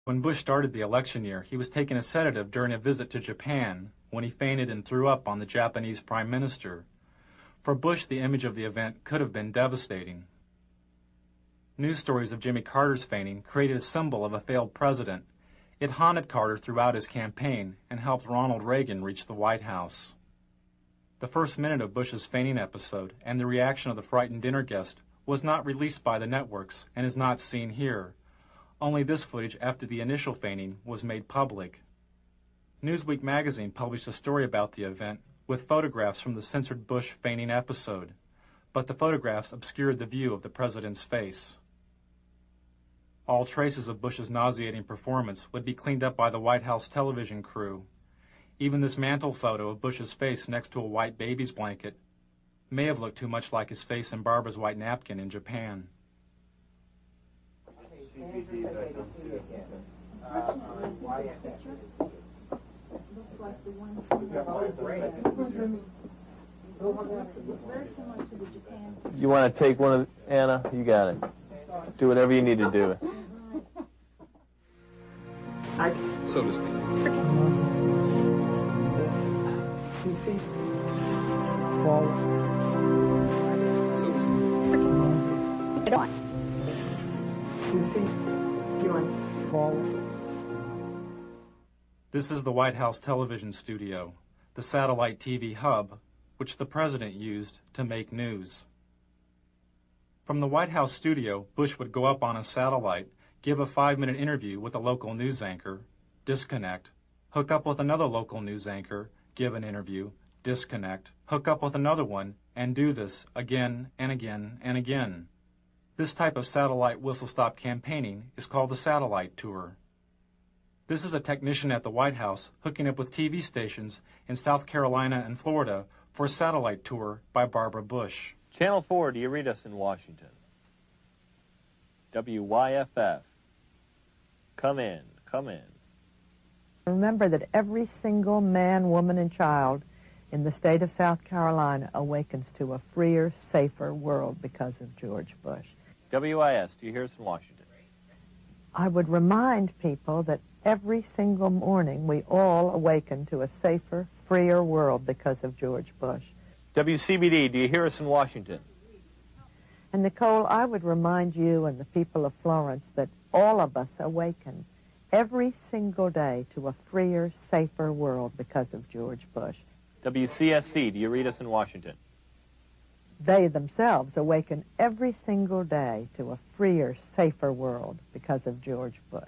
When Bush started the election year, he was taking a sedative during a visit to Japan when he fainted and threw up on the Japanese prime minister. For Bush, the image of the event could have been devastating. News stories of Jimmy Carter's fainting created a symbol of a failed president. It haunted Carter throughout his campaign and helped Ronald Reagan reach the White House. The first minute of Bush's fainting episode and the reaction of the frightened dinner guest was not released by the networks and is not seen here. Only this footage after the initial fainting was made public. Newsweek magazine published a story about the event with photographs from the censored Bush fainting episode, but the photographs obscured the view of the president's face. All traces of Bush's nauseating performance would be cleaned up by the White House television crew. Even this mantle photo of Bush's face next to a white baby's blanket may have looked too much like his face in Barbara's white napkin in Japan. You want to take one of Anna? You got it. Do whatever you need to do. So to speak. You see? Forward. So to speak. Get on. You see? You want forward. This is the White House television studio, the satellite TV hub, which the president used to make news. From the White House studio, Bush would go up on a satellite, give a 5-minute interview with a local news anchor, disconnect, hook up with another local news anchor, give an interview, disconnect, hook up with another one, and do this again and again and again. This type of satellite whistle-stop campaigning is called the satellite tour. This is a technician at the White House hooking up with TV stations in South Carolina and Florida for a satellite tour by Barbara Bush. Channel 4, do you read us in Washington? WYFF. Come in, come in. Remember that every single man, woman, and child in the state of South Carolina awakens to a freer, safer world because of George Bush. WIS, do you hear us in Washington? I would remind people that every single morning we all awaken to a safer, freer world because of George Bush. WCBD, do you hear us in Washington? And Nicole, I would remind you and the people of Florence that all of us awaken every single day to a freer, safer world because of George Bush. WCSC, do you read us in Washington? They themselves awaken every single day to a freer, safer world because of George Bush.